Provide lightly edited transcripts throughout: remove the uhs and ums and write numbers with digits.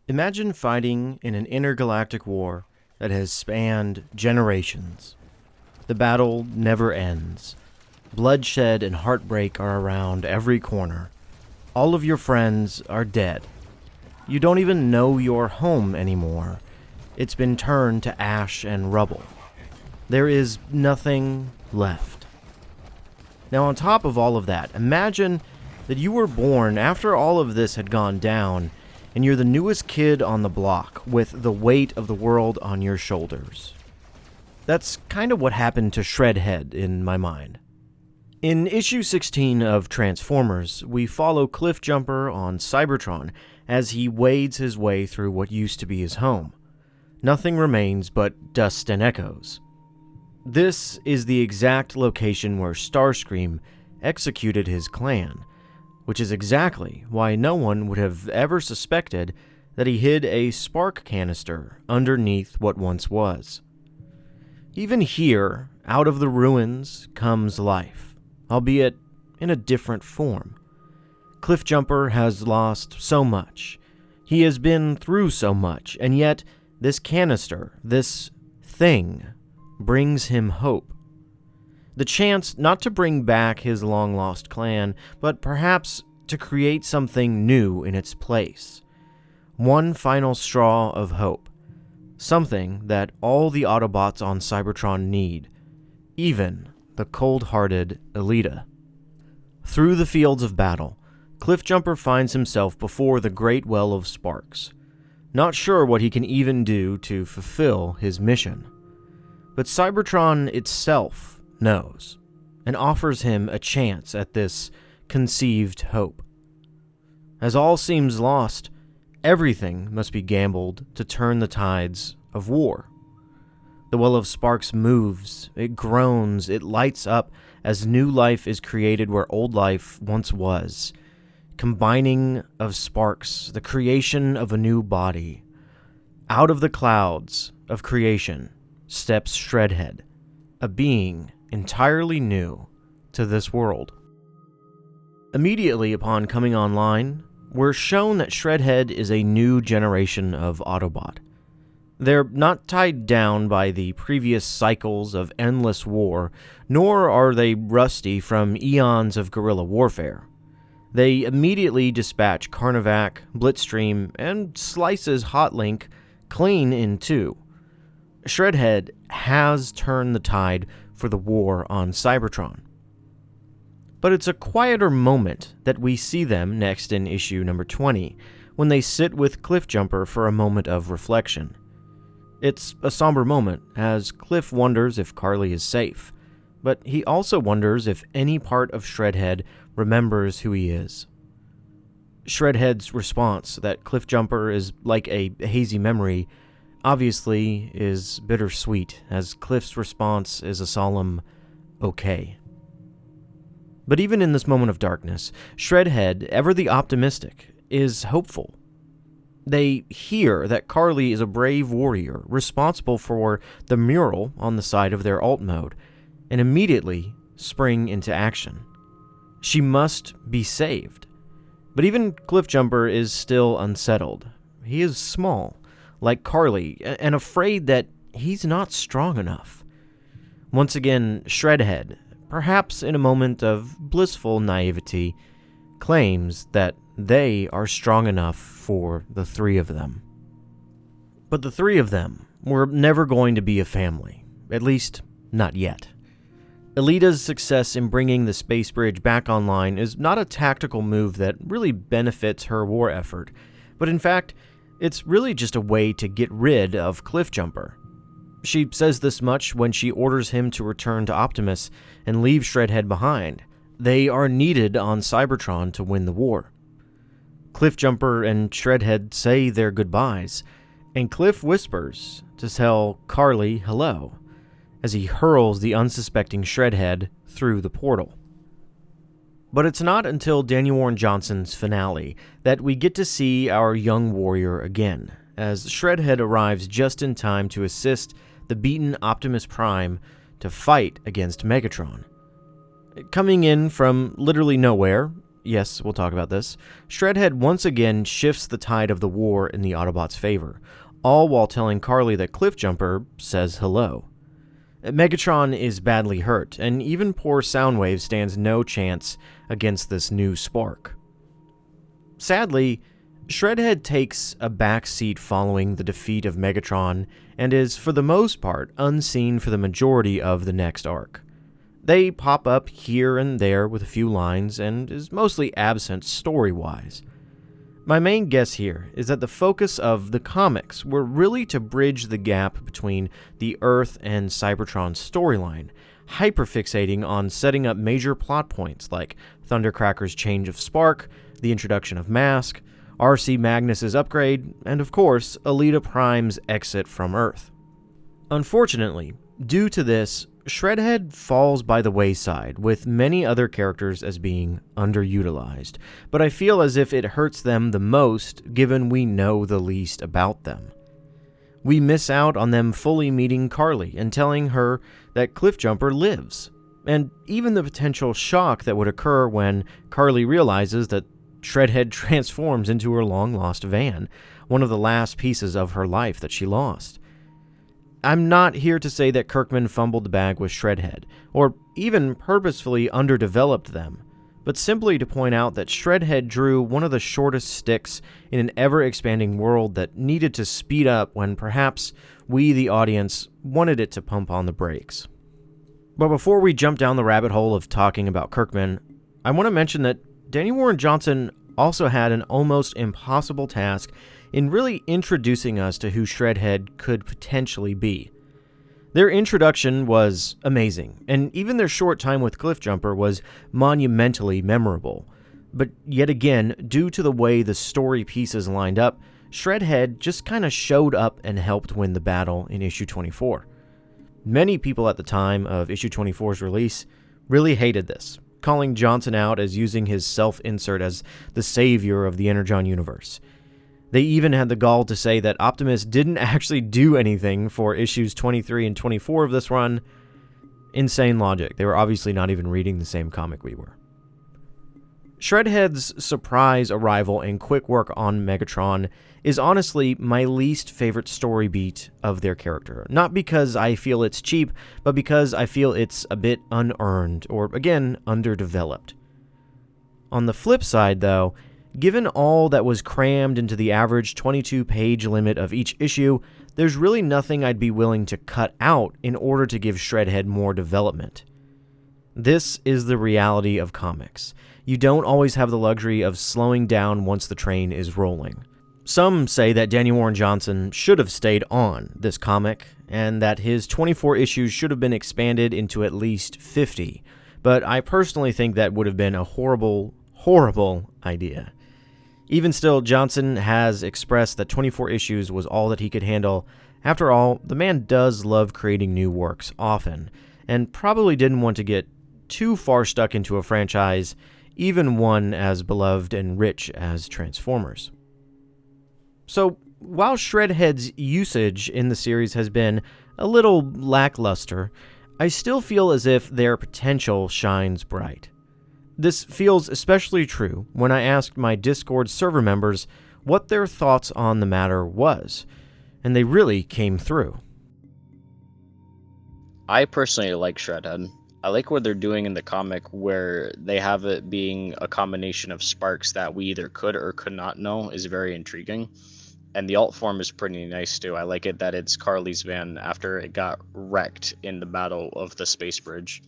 Imagine fighting in an intergalactic war that has spanned generations. The battle never ends. Bloodshed and heartbreak are around every corner. All of your friends are dead. You don't even know your home anymore. It's been turned to ash and rubble. There is nothing left. Now, on top of all of that, imagine that you were born after all of this had gone down, and you're the newest kid on the block with the weight of the world on your shoulders. That's kind of what happened to Shredhead in my mind. In issue 16 of Transformers, we follow Cliffjumper on Cybertron as he wades his way through what used to be his home. Nothing remains but dust and echoes. This is the exact location where Starscream executed his clan, which is exactly why no one would have ever suspected that he hid a spark canister underneath what once was. Even here, out of the ruins comes life, albeit in a different form. Cliffjumper has lost so much. He has been through so much, and yet this canister, this thing, brings him hope. The chance not to bring back his long-lost clan, but perhaps to create something new in its place. One final straw of hope. Something that all the Autobots on Cybertron need, even the cold-hearted Elita. Through the fields of battle, Cliffjumper finds himself before the Great Well of Sparks, not sure what he can even do to fulfill his mission. But Cybertron itself knows, and offers him a chance at this conceived hope. As all seems lost, everything must be gambled to turn the tides of war. The Well of Sparks moves, it groans, it lights up as new life is created where old life once was. Combining of sparks, the creation of a new body. Out of the clouds of creation steps Shredhead, a being entirely new to this world. Immediately upon coming online, we're shown that Shredhead is a new generation of Autobot. They're not tied down by the previous cycles of endless war, nor are they rusty from eons of guerrilla warfare. They immediately dispatch Carnivac, Blitzstream, and slices Hotlink clean in two. Shredhead has turned the tide for the war on Cybertron. But it's a quieter moment that we see them next in issue number 20, when they sit with Cliffjumper for a moment of reflection. It's a somber moment, as Cliff wonders if Carly is safe, but he also wonders if any part of Shredhead remembers who he is. Shredhead's response that Cliffjumper is like a hazy memory obviously is bittersweet, as Cliff's response is a solemn, okay. But even in this moment of darkness, Shredhead, ever the optimistic, is hopeful. They hear that Carly is a brave warrior responsible for the mural on the side of their alt mode, and immediately spring into action. She must be saved. But even Cliffjumper is still unsettled. He is small, like Carly, and afraid that he's not strong enough. Once again, Shredhead, perhaps in a moment of blissful naivety, claims that they are strong enough for the three of them. But the three of them were never going to be a family, at least not yet. Elita's success in bringing the space bridge back online is not a tactical move that really benefits her war effort, but in fact, it's really just a way to get rid of Cliffjumper. She says this much when she orders him to return to Optimus and leave Shredhead behind. They are needed on Cybertron to win the war. Cliffjumper and Shredhead say their goodbyes, and Cliff whispers to tell Carly hello, as he hurls the unsuspecting Shredhead through the portal. But it's not until Daniel Warren Johnson's finale that we get to see our young warrior again, as Shredhead arrives just in time to assist the beaten Optimus Prime to fight against Megatron. Coming in from literally nowhere, yes, we'll talk about this, Shredhead once again shifts the tide of the war in the Autobots' favor, all while telling Carly that Cliffjumper says hello. Megatron is badly hurt, and even poor Soundwave stands no chance against this new spark. Sadly, Shredhead takes a back seat following the defeat of Megatron and is, for the most part, unseen for the majority of the next arc. They pop up here and there with a few lines and is mostly absent story-wise. My main guess here is that the focus of the comics were really to bridge the gap between the Earth and Cybertron storyline, hyperfixating on setting up major plot points like Thundercracker's change of spark, the introduction of Mask, RC Magnus's upgrade, and of course, Alita Prime's exit from Earth. Unfortunately, due to this, Shredhead falls by the wayside, with many other characters as being underutilized, but I feel as if it hurts them the most given we know the least about them. We miss out on them fully meeting Carly and telling her that Cliffjumper lives, and even the potential shock that would occur when Carly realizes that Shredhead transforms into her long-lost van, one of the last pieces of her life that she lost. I'm not here to say that Kirkman fumbled the bag with Shredhead, or even purposefully underdeveloped them, but simply to point out that Shredhead drew one of the shortest sticks in an ever-expanding world that needed to speed up when perhaps we, the audience, wanted it to pump on the brakes. But before we jump down the rabbit hole of talking about Kirkman, I want to mention that Danny Warren Johnson also had an almost impossible task in really introducing us to who Shredhead could potentially be. Their introduction was amazing, and even their short time with Cliffjumper was monumentally memorable. But yet again, due to the way the story pieces lined up, Shredhead just kind of showed up and helped win the battle in issue 24. Many people at the time of issue 24's release really hated this, calling Johnson out as using his self-insert as the savior of the Energon Universe. They even had the gall to say that Optimus didn't actually do anything for issues 23 and 24 of this run. Insane logic. They were obviously not even reading the same comic we were. Shredhead's surprise arrival and quick work on Megatron is honestly my least favorite story beat of their character. Not because I feel it's cheap, but because I feel it's a bit unearned, or again, underdeveloped. On the flip side, though, given all that was crammed into the average 22-page limit of each issue, there's really nothing I'd be willing to cut out in order to give Shredhead more development. This is the reality of comics. You don't always have the luxury of slowing down once the train is rolling. Some say that Danny Warren Johnson should have stayed on this comic, and that his 24 issues should have been expanded into at least 50, but I personally think that would have been a horrible, horrible idea. Even still, Johnson has expressed that 24 issues was all that he could handle. After all, the man does love creating new works often, and probably didn't want to get too far stuck into a franchise, even one as beloved and rich as Transformers. So, while Shredhead's usage in the series has been a little lackluster, I still feel as if their potential shines bright. This feels especially true when I asked my Discord server members what their thoughts on the matter was, and they really came through. I personally like Shredhead. I like what they're doing in the comic where they have it being a combination of sparks that we either could or could not know is very intriguing. And the alt form is pretty nice too. I like it that it's Carly's van after it got wrecked in the battle of the space bridge.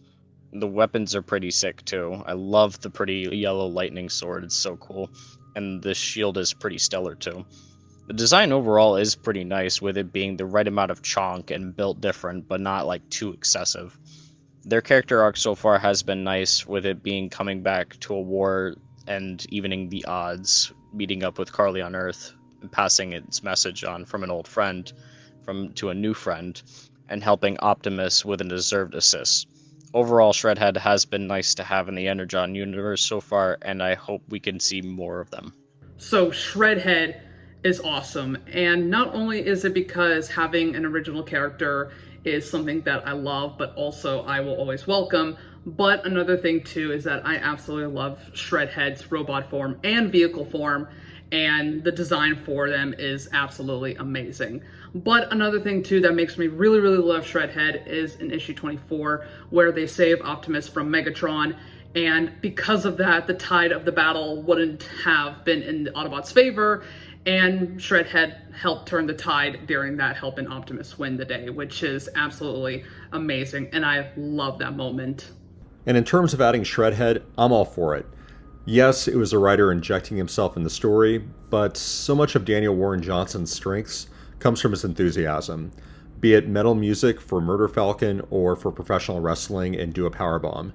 The weapons are pretty sick too. I love the pretty yellow lightning sword, it's so cool. And the shield is pretty stellar too. The design overall is pretty nice, with it being the right amount of chonk and built different, but not like too excessive. Their character arc so far has been nice, with it being coming back to a war and evening the odds, meeting up with Carly on Earth, and passing its message on from an old friend to a new friend, and helping Optimus with a deserved assist. Overall, Shredhead has been nice to have in the Energon Universe so far, and I hope we can see more of them. So Shredhead is awesome, and not only is it because having an original character is something that I love, but also I will always welcome, But another thing too is that I absolutely love Shredhead's robot form and vehicle form, and the design for them is absolutely amazing. But another thing too that makes me really, really love Shredhead is in issue 24, where they save Optimus from Megatron. And because of that, the tide of the battle wouldn't have been in the Autobots' favor, and Shredhead helped turn the tide during that, helping Optimus win the day, which is absolutely amazing, and I love that moment. And in terms of adding Shredhead, I'm all for it. Yes, it was a writer injecting himself in the story, but so much of Daniel Warren Johnson's strengths comes from his enthusiasm, be it metal music for Murder Falcon or for professional wrestling and Do a Powerbomb.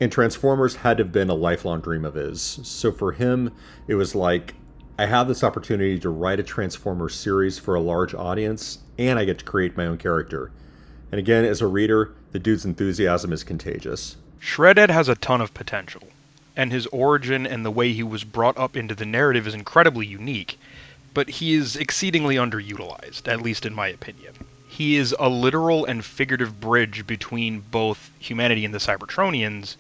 And Transformers had to have been a lifelong dream of his. So for him, it was like, I have this opportunity to write a Transformers series for a large audience, and I get to create my own character. And again, as a reader, the dude's enthusiasm is contagious. Shredhead has a ton of potential, and his origin and the way he was brought up into the narrative is incredibly unique, but he is exceedingly underutilized, at least in my opinion. He is a literal and figurative bridge between both humanity and the Cybertronians,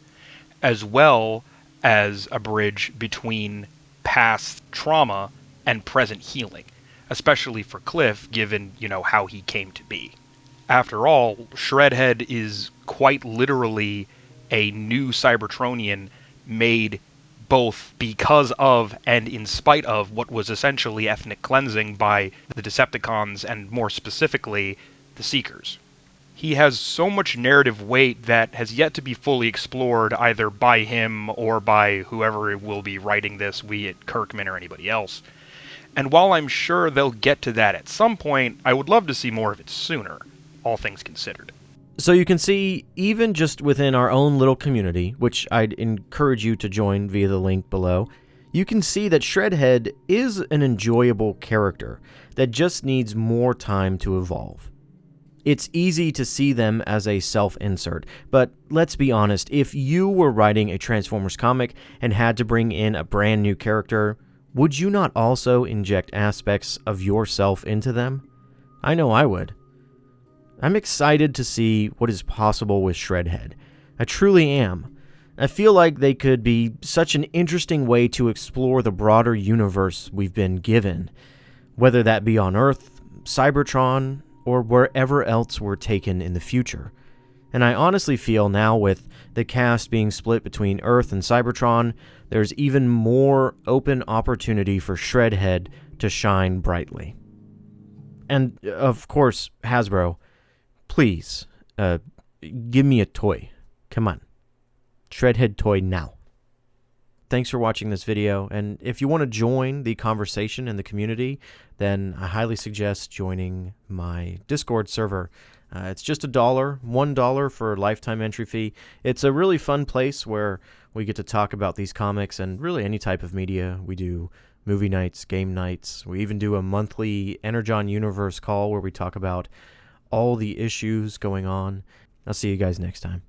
as well as a bridge between past trauma and present healing, especially for Cliff, given, how he came to be. After all, Shredhead is quite literally a new Cybertronian made both because of and in spite of what was essentially ethnic cleansing by the Decepticons and, more specifically, the Seekers. He has so much narrative weight that has yet to be fully explored either by him or by whoever will be writing this, be it Kirkman or anybody else. And while I'm sure they'll get to that at some point, I would love to see more of it sooner, all things considered. So you can see, even just within our own little community, which I'd encourage you to join via the link below, you can see that Shredhead is an enjoyable character that just needs more time to evolve. It's easy to see them as a self-insert, but let's be honest, if you were writing a Transformers comic and had to bring in a brand new character, would you not also inject aspects of yourself into them? I know I would. I'm excited to see what is possible with Shredhead. I truly am. I feel like they could be such an interesting way to explore the broader universe we've been given, whether that be on Earth, Cybertron, or wherever else we're taken in the future. And I honestly feel now, with the cast being split between Earth and Cybertron, there's even more open opportunity for Shredhead to shine brightly. And, of course, Hasbro, please, give me a toy. Come on. Shredhead toy now. Thanks for watching this video, and if you want to join the conversation in the community, then I highly suggest joining my Discord server. It's just $1 for a lifetime entry fee. It's a really fun place where we get to talk about these comics and really any type of media. We do movie nights, game nights. We even do a monthly Energon Universe call where we talk about all the issues going on. I'll see you guys next time.